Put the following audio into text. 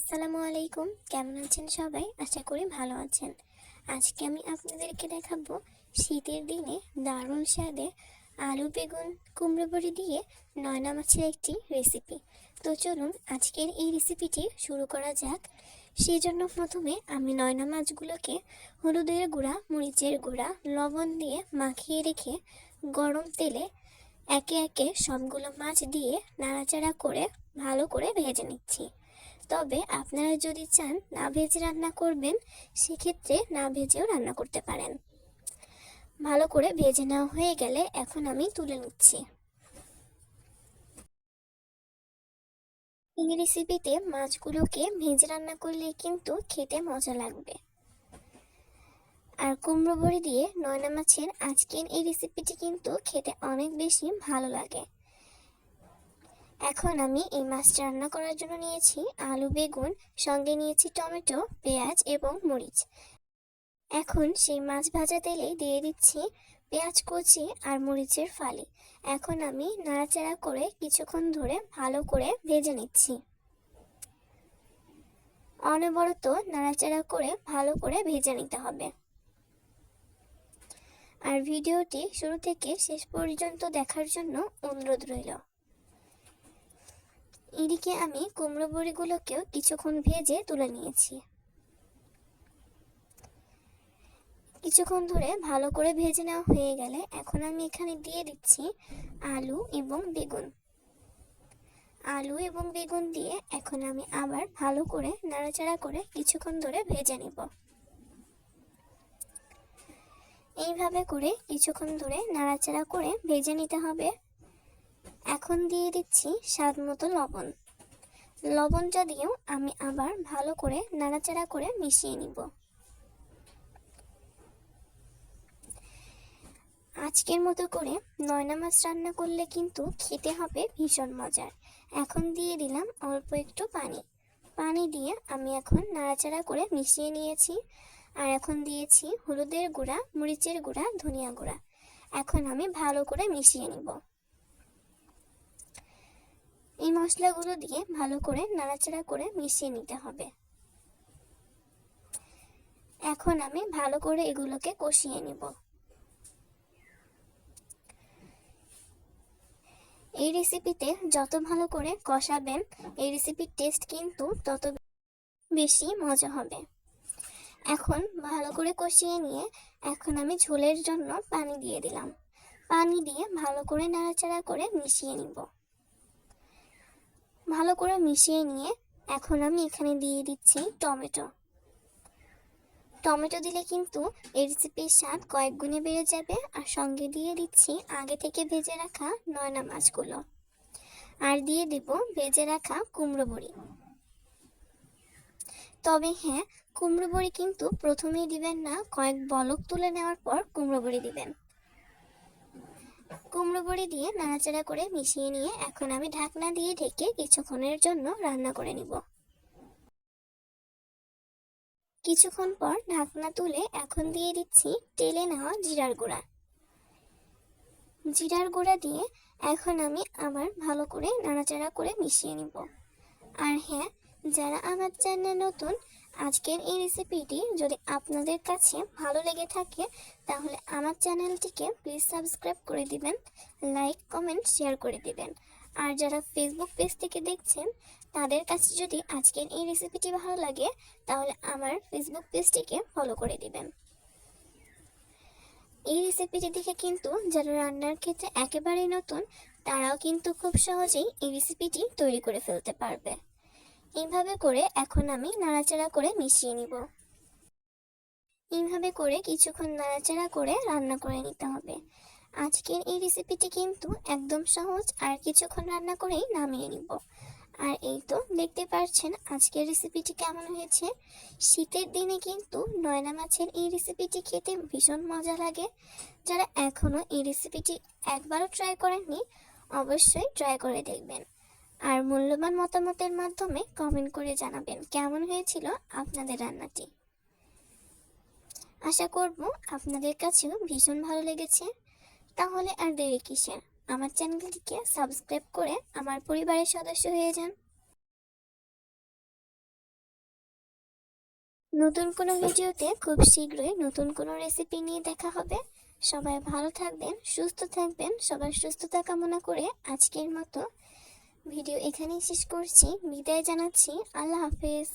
আসসালামু আলাইকুম। কেমন আছেন সবাই? আশা করি ভালো আছেন। আজকে আমি আপনাদেরকে দেখাবো শীতের দিনে দারুণ স্বাদে আলু বেগুন কুমড়ো বড়ি দিয়ে নয়না মাছের একটি রেসিপি। তো চলুন আজকের এই রেসিপিটি শুরু করা যাক। সেই জন্য প্রথমে আমি নয়না মাছগুলোকে হলুদের গুঁড়া, মরিচের গুঁড়া, লবণ দিয়ে মাখিয়ে রেখে গরম তেলে একে একে সবগুলো মাছ দিয়ে নাড়াচাড়া করে ভালো করে ভেজে নিচ্ছি। তবে আপনারা যদি চান না ভেজে রান্না করবেন, সেক্ষেত্রে না ভেজেও রান্না করতে পারেন। ভালো করে ভেজে নেওয়া হয়ে গেলে এখন আমি তুলে নিচ্ছি। এই রেসিপিতে মাছগুলোকে ভেজে রান্না করলে কিন্তু খেতে মজা লাগবে। আর কুমড়ো বড়ি দিয়ে নয়না মাছের আজকের এই রেসিপিটি কিন্তু খেতে অনেক বেশি ভালো লাগে। এখন আমি এই মাছটা রান্না করার জন্য নিয়েছি আলু বেগুন, সঙ্গে নিয়েছি টমেটো, পেঁয়াজ এবং মরিচ। এখন সেই মাছ ভাজা তেলে দিয়ে দিচ্ছি পেঁয়াজ কুচি আর মরিচের ফালি। এখন আমি নাড়াচাড়া করে কিছুক্ষণ ধরে ভালো করে ভেজে নিচ্ছি। অনবরত নাড়াচাড়া করে ভালো করে ভেজে নিতে হবে। আর ভিডিওটি শুরু থেকে শেষ পর্যন্ত দেখার জন্য অনুরোধ রইল। এদিকে আমি কুমড়ো বড়িগুলোকেও কিছুক্ষণ ভেজে তুলে নিয়েছি। কিছুক্ষণ ধরে ভালো করে ভেজে নেওয়া হয়ে গেলে এখন আমি এখানে দিয়ে দিচ্ছি আলু এবং বেগুন। আলু এবং বেগুন দিয়ে এখন আমি আবার ভালো করে নাড়াচাড়া করে কিছুক্ষণ ধরে ভেজে নিব। এইভাবে করে কিছুক্ষণ ধরে নাড়াচাড়া করে ভেজে নিতে হবে। এখন দিয়ে দিচ্ছি স্বাদ মতো লবণ। লবণটা দিয়েও আমি আবার ভালো করে নাড়াচাড়া করে মিশিয়ে নিব। আজকের মতো করে নয়না মাছ রান্না করলে কিন্তু খেতে হবে ভীষণ মজার। এখন দিয়ে দিলাম অল্প একটু পানি। পানি দিয়ে আমি এখন নাড়াচাড়া করে মিশিয়ে নিয়েছি। আর এখন দিয়েছি হলুদের গুঁড়া, মরিচের গুঁড়া, ধনিয়া গুঁড়া। এখন আমি ভালো করে মিশিয়ে নিব। এই মশলাগুলো দিয়ে ভালো করে নাড়াচাড়া করে মিশিয়ে নিতে হবে। এখন আমি ভালো করে এগুলোকে কষিয়ে নিব। এই রেসিপিতে যত ভালো করে কষাবেন, এই রেসিপির টেস্ট কিন্তু তত বেশি মজা হবে। এখন ভালো করে কষিয়ে নিয়ে এখন আমি ঝোলের জন্য পানি দিয়ে দিলাম। পানি দিয়ে ভালো করে নাড়াচাড়া করে মিশিয়ে নিব। ভালো করে মিশিয়ে নিয়ে এখন আমি এখানে দিয়ে দিচ্ছি টমেটো। টমেটো দিলে কিন্তু এই রেসিপির স্বাদ কয়েক গুণে বেড়ে যাবে। আর সঙ্গে দিয়ে দিচ্ছি আগে থেকে ভেজে রাখা নয়না মাছগুলো। আর দিয়ে দেব ভেজে রাখা কুমড়ো বড়ি। তবে হ্যাঁ, কুমড়ো বড়ি কিন্তু প্রথমেই দিবেন না, কয়েক বলক তুলে নেওয়ার পর কুমড়ো বড়ি দিবেন। কুমড়ো বড়ি দিয়ে নাড়াচাড়া করে মিশিয়ে নিয়ে এখন আমি ঢাকনা দিয়ে ঢেকে কিছুক্ষণের জন্য রান্না করে নিব। কিছুক্ষণ পর ঢাকনা তুলে এখন দিয়ে দিচ্ছি তেলে নেওয়া জিরার গুঁড়া। জিরার গুঁড়া দিয়ে এখন আমি আবার ভালো করে নাড়াচাড়া করে মিশিয়ে নিব। আর হ্যাঁ, যারা আমার চ্যানেলে নতুন, আজকের এই রেসিপিটি যদি আপনাদের কাছে ভালো লেগে থাকে তাহলে আমার চ্যানেলটিকে প্লিজ সাবস্ক্রাইব করে দিবেন, লাইক কমেন্ট শেয়ার করে দিবেন। আর যারা ফেসবুক পেজ থেকে দেখছেন তাদের কাছে যদি আজকের এই রেসিপিটি ভালো লাগে তাহলে আমার ফেসবুক পেজটিকে ফলো করে দিবেন। এই রেসিপিটি দেখে কিন্তু যারা রান্নার ক্ষেত্রে একেবারেই নতুন তারাও কিন্তু খুব সহজেই এই রেসিপিটি তৈরি করে ফেলতে পারবে। এইভাবে করে এখন আমি নাড়াচাড়া করে মিশিয়ে নিব। এইভাবে করে কিছুক্ষণ নাড়াচাড়া করে রান্না করে নিতে হবে। আজকের এই রেসিপিটি কিন্তু একদম সহজ, আর কিছুক্ষণ রান্না করেই নামিয়ে নিব। আর এই তো দেখতে পাচ্ছেন আজকের রেসিপিটি কেমন হয়েছে। শীতের দিনে কিন্তু নয়না মাছের এই রেসিপিটি খেতে ভীষণ মজা লাগে। যারা এখনো এই রেসিপিটি একবারও ট্রাই করেননি অবশ্যই ট্রাই করে দেখবেন। আর মূল্যবান মতামতের মাধ্যমে কমেন্ট করে জানাবেন কেমন হয়েছিল আপনাদের রান্নাটি। আশা করব আপনাদের কাছেও ভীষণ ভালো লেগেছে। তাহলে আর দেরি কিসের, আমার চ্যানেলটিকে সাবস্ক্রাইব করে আমার পরিবারের সদস্য হয়ে যান। নতুন কোনো ভিডিওতে খুব শীঘ্রই নতুন কোনো রেসিপি নিয়ে দেখা হবে। সবাই ভালো থাকবেন, সুস্থ থাকবেন। সবার সুস্থতা কামনা করে আজকের মতো ভিডিও এখানেই শেষ করছি। বিদায় জানাচ্ছি। আল্লাহ হাফেজ।